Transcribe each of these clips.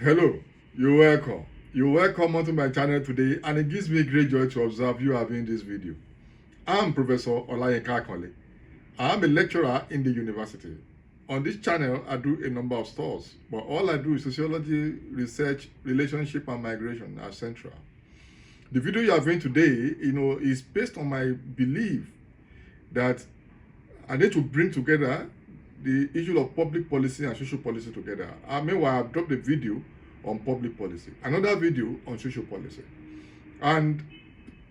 Hello, you're welcome. You're welcome onto my channel today, and it gives me great joy to observe you having this video. I'm Professor Olayinka Akanle. I'm a lecturer in the university. On this channel, I do a number of studies, but all I do is sociology, research, relationship, and migration are central. The video you are viewing today, is based on my belief that I need to bring together the issue of public policy and social policy together. Meanwhile, I've dropped a video on public policy, another video on social policy. And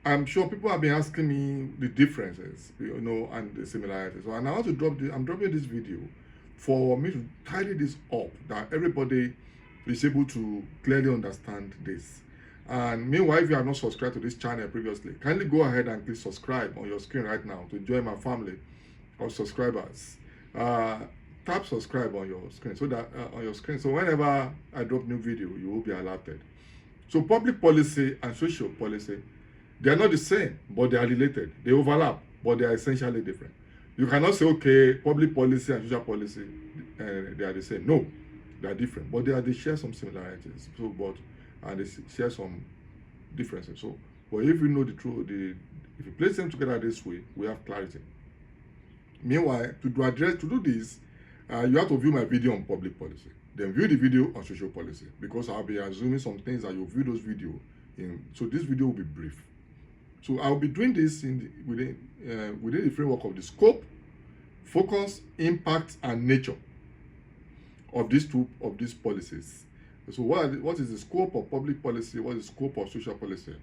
I'm sure people have been asking me the differences, and the similarities. So, and I want to I'm dropping this video for me to tidy this up, that everybody is able to clearly understand this. And meanwhile, if you are not subscribed to this channel previously, kindly go ahead and click subscribe on your screen right now to join my family of subscribers. Tap subscribe on your screen so whenever I drop new video, you will be alerted. So public policy and social policy, they are not the same, but they are related. They overlap, but they are essentially different. You cannot say, okay, public policy and social policy, they are the same. No, they are different, but they share some similarities. And they share some differences. So, but if you know the truth, if you place them together this way, we have clarity. Meanwhile, to do this, you have to view my video on public policy. Then view the video on social policy, because I'll be assuming some things that you'll view those videos in. So this video will be brief. So I'll be doing this within the framework of the scope, focus, impact, and nature of these policies. So what is the scope of public policy? What is the scope of social policy?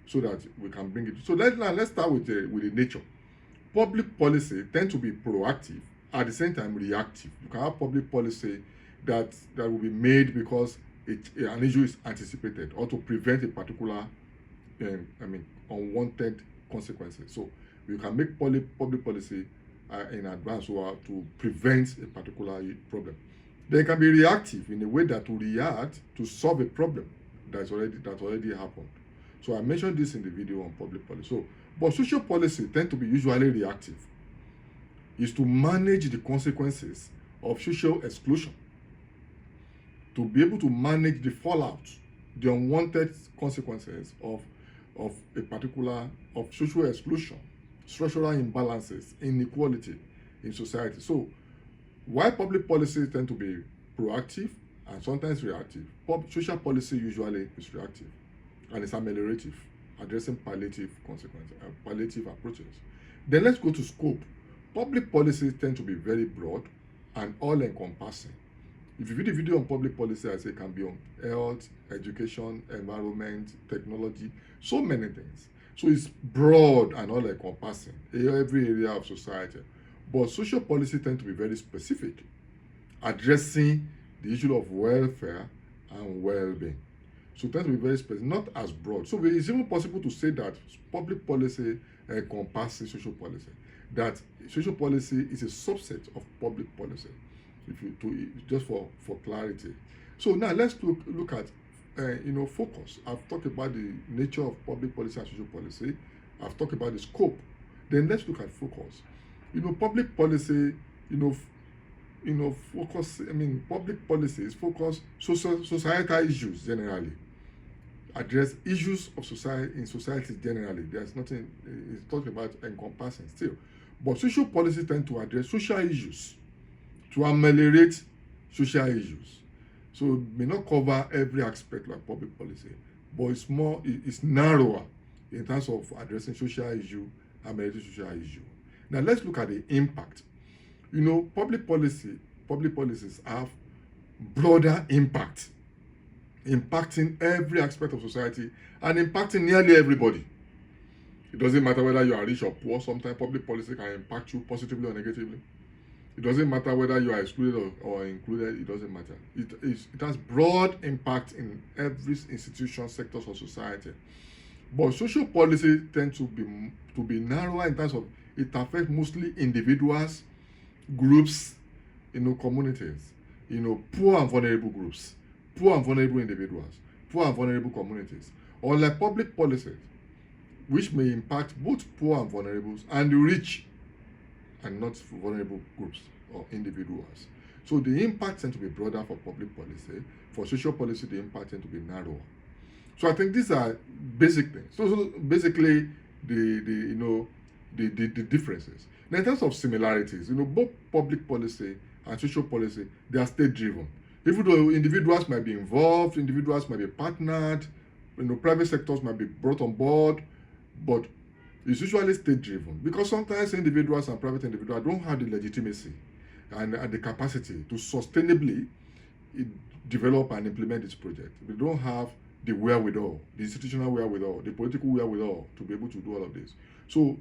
So that we can bring it. So let's start with the nature. Public policy tend to be proactive, at the same time reactive. You can have public policy that will be made because an issue is anticipated, or to prevent a particular unwanted consequences. So you can make public policy in advance, or to prevent a particular problem. They can be reactive in a way that will react to solve a problem that already happened. So I mentioned this in the video on public policy. So, but social policy tend to be usually reactive. Is to manage the consequences of social exclusion, to be able to manage the fallout, the unwanted consequences of social exclusion, structural imbalances, inequality in society. So, while public policies tend to be proactive and sometimes reactive, social policy usually is reactive, and it's ameliorative, addressing palliative consequences, palliative approaches. Then let's go to scope. Public policies tend to be very broad and all-encompassing. If you view the video on public policy, I say it can be on health, education, environment, technology, so many things. So it's broad and all-encompassing in every area of society. But social policy tend to be very specific, addressing the issue of welfare and well-being. So it tends to be very specific, not as broad. So it's even possible to say that public policy encompasses social policy, that social policy is a subset of public policy, just for clarity. So now let's look at focus. I've talked about the nature of public policy and social policy. I've talked about the scope. Then let's look at focus. Public policy, focus. Public policies focus societal issues generally. Address issues of society generally. There's nothing. It's talking about encompassing still. But social policy tend to address social issues, to ameliorate social issues. So it may not cover every aspect like public policy, but it's narrower in terms of addressing social issue, ameliorating social issue. Now let's look at the impact. Public policies have broader impact, impacting every aspect of society and impacting nearly everybody. It doesn't matter whether you are rich or poor. Sometimes public policy can impact you positively or negatively. It doesn't matter whether you are excluded or included. It doesn't matter. It has broad impact in every institution, sectors of society. But social policy tends to be narrower in terms of it affects mostly individuals, groups, communities, poor and vulnerable groups, poor and vulnerable individuals, poor and vulnerable communities. Unlike public policies, which may impact both poor and vulnerables and the rich and not vulnerable groups or individuals. So the impact tends to be broader for public policy. For social policy, the impact tends to be narrower. So I think these are basic things. So basically, the differences. Now, in terms of similarities, both public policy and social policy, they are state driven. Even though individuals might be involved, individuals might be partnered, private sectors might be brought on board, but it's usually state driven because sometimes individuals and private individuals don't have the legitimacy and the capacity to sustainably develop and implement this project. They don't have the wherewithal, the institutional wherewithal, the political wherewithal to be able to do all of this. So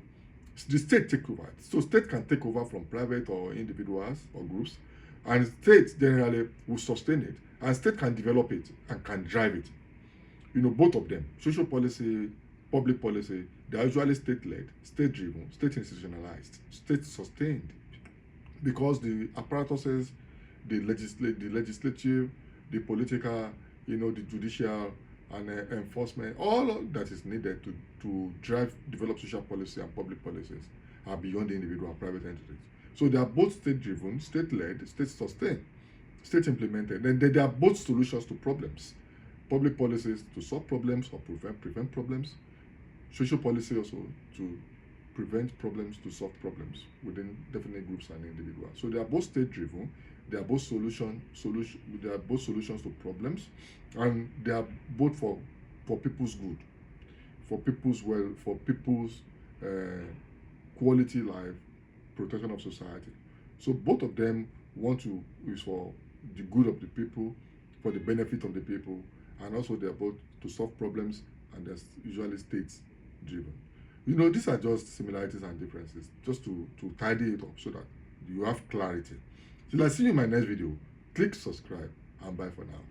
the state take over. So state can take over from private or individuals or groups, and state generally will sustain it, and state can develop it and can drive it. Both of them, social policy, public policy, they are usually state-led, state-driven, state-institutionalized, state-sustained, because the apparatuses, the legislative, the political, the judicial, and enforcement, all that is needed to drive, develop social policy and public policies are beyond the individual and private entities. So they are both state-driven, state-led, state-sustained, state-implemented. Then they are both solutions to problems. Public policies to solve problems or prevent problems. Social policy also to prevent problems, to solve problems within definite groups and individuals. So they are both state-driven. They are both solutions to problems, and they are both for people's good, for people's quality life, protection of society. So both of them is for the good of the people, for the benefit of the people, and also they are both to solve problems, and they're usually state-driven. These are just similarities and differences, just to tidy it up so that you have clarity. Till I see you in my next video, click subscribe and bye for now.